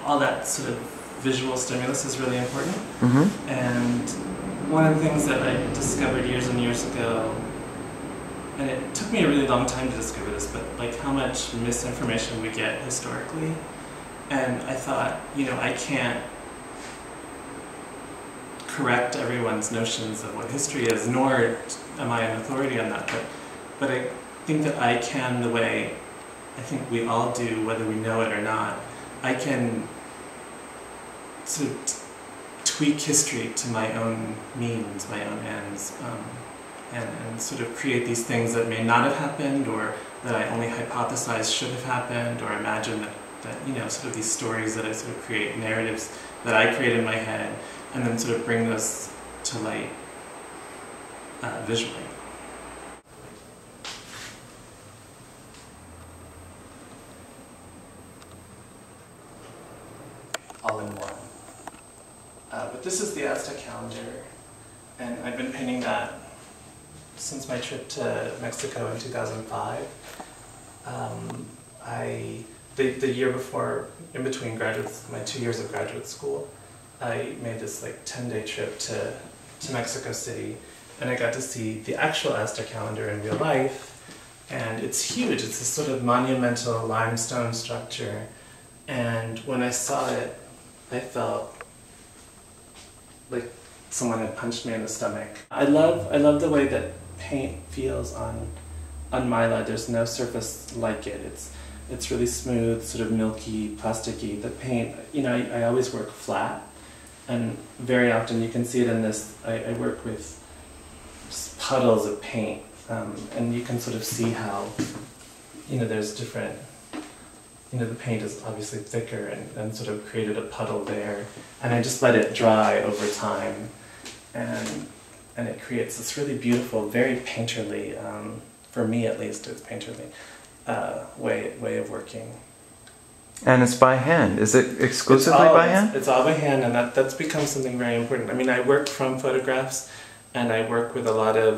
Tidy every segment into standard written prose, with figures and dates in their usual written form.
all that sort of visual stimulus is really important. Mm-hmm. And one of the things that I discovered years and years ago, and it took me a really long time to discover this, but like how much misinformation we get historically. And I thought, you know, I can't correct everyone's notions of what history is, nor am I an authority on that, but I think that I can, the way I think we all do, whether we know it or not, I can sort of tweak history to my own means, my own ends, and sort of create these things that may not have happened, or that I only hypothesize should have happened, or imagine that you know, sort of these stories that I sort of create, narratives that I create in my head, and then sort of bring those to light visually. All in one. But this is the Aztec calendar, and I've been painting that since my trip to Mexico in 2005. The year before, in between my 2 years of graduate school, I made this like 10-day trip to Mexico City, and I got to see the actual Aztec calendar in real life, and it's huge. It's this sort of monumental limestone structure, and when I saw it, I felt like someone had punched me in the stomach. I love the way that paint feels on mylar. There's no surface like it. It's really smooth, sort of milky, plasticky. The paint, you know, I always work flat, and very often you can see it in this. I work with just puddles of paint, and you can sort of see how, you know, there's different. You know, the paint is obviously thicker and sort of created a puddle there. And I just let it dry over time. And it creates this really beautiful, very painterly, for me at least, it's painterly, way of working. And it's by hand. Is it exclusively by hand? It's all by hand, and that's become something very important. I mean, I work from photographs, and I work with a lot of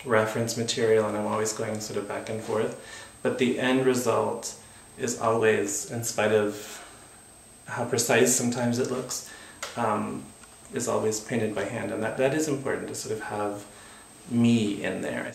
reference material, and I'm always going sort of back and forth. But the end result is always, in spite of how precise sometimes it looks, is always painted by hand, and that is important to sort of have me in there.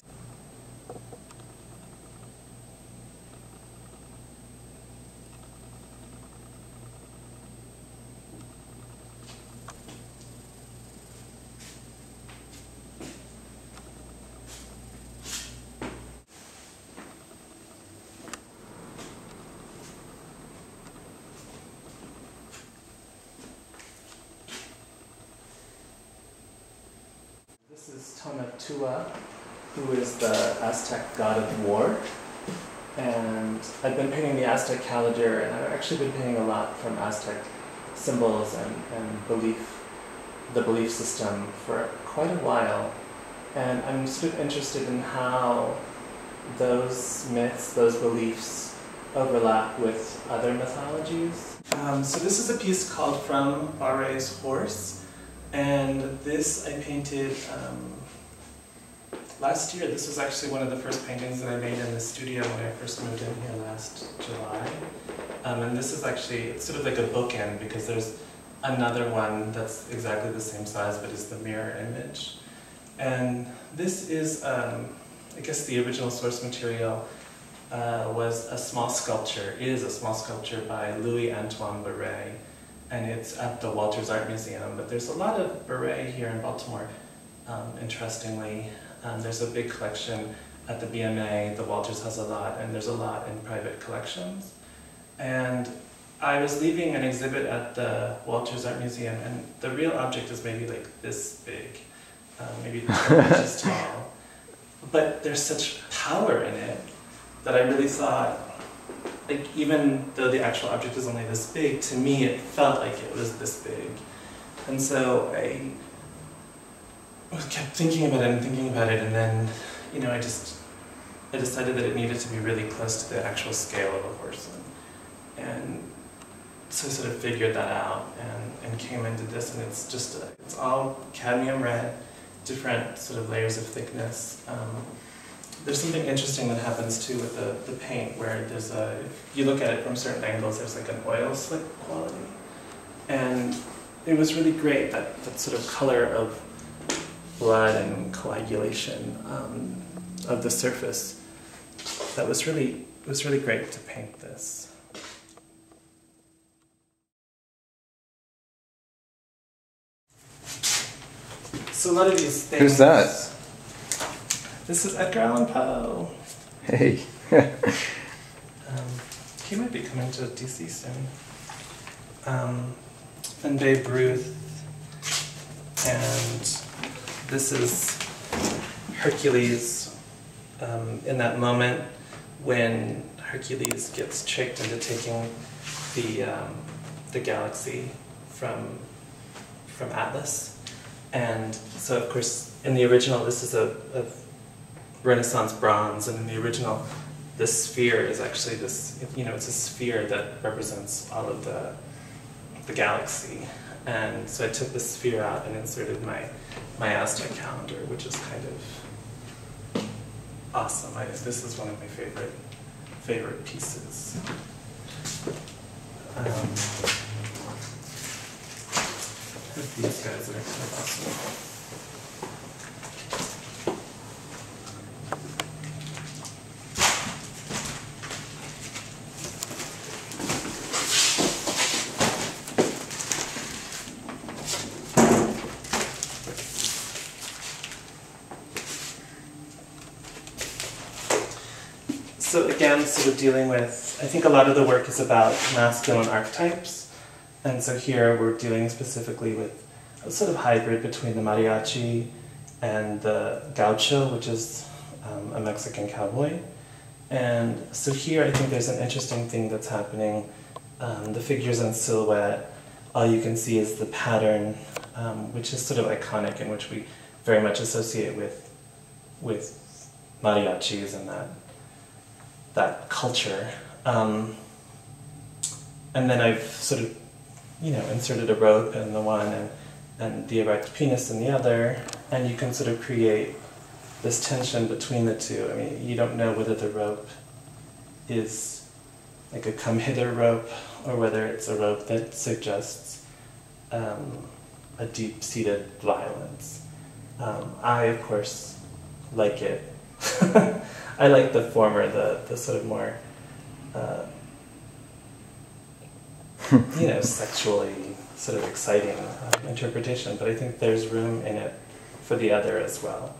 This is Tonatiuh, who is the Aztec god of war, and I've been painting the Aztec calendar, and I've actually been painting a lot from Aztec symbols and the belief system for quite a while, and I'm sort of interested in how those myths, those beliefs overlap with other mythologies. So this is a piece called From Bare's Horse. And this I painted last year. This was actually one of the first paintings that I made in the studio when I first moved in here last July. And this is actually, it's sort of like a bookend, because there's another one that's exactly the same size but is the mirror image. And this is, I guess the original source material was a small sculpture, is a small sculpture by Louis-Antoine Barré. And it's at the Walters Art Museum, but there's a lot of Barré here in Baltimore, interestingly. There's a big collection at the BMA, the Walters has a lot, and there's a lot in private collections. And I was leaving an exhibit at the Walters Art Museum, and the real object is maybe like this big, maybe 12 inches tall. But there's such power in it that I really thought, like, even though the actual object is only this big, to me it felt like it was this big. And so I kept thinking about it, and then, you know, I decided that it needed to be really close to the actual scale of a horse. And so I sort of figured that out and came into this, and it's just, it's all cadmium red, different sort of layers of thickness. there's something interesting that happens too with the paint, where there's if you look at it from certain angles, there's like an oil slick quality. And it was really great, that sort of color of blood and coagulation of the surface. It was really great to paint this. So a lot of these things... Who's that? This is Edgar Allan Poe. Hey. He might be coming to DC soon. And Babe Ruth. And this is Hercules in that moment when Hercules gets tricked into taking the galaxy from Atlas. And so, of course, in the original, this is a Renaissance bronze, and in the original, this sphere is actually this, it's a sphere that represents all of the galaxy. And so I took the sphere out and inserted my Aztec calendar, which is kind of awesome. This is one of my favorite pieces. These guys are kind of awesome. So again, sort of dealing with, I think a lot of the work is about masculine archetypes. And so here we're dealing specifically with a sort of hybrid between the mariachi and the gaucho, which is a Mexican cowboy. And so here I think there's an interesting thing that's happening. The figure's in silhouette. All you can see is the pattern, which is sort of iconic, in which we very much associate with mariachis and that culture. And then I've sort of, inserted a rope in the one and the erect penis in the other, and you can sort of create this tension between the two. I mean, you don't know whether the rope is like a come-hither rope or whether it's a rope that suggests a deep-seated violence. I, of course, like it. I like the former, the sort of more, sexually sort of exciting interpretation, but I think there's room in it for the other as well.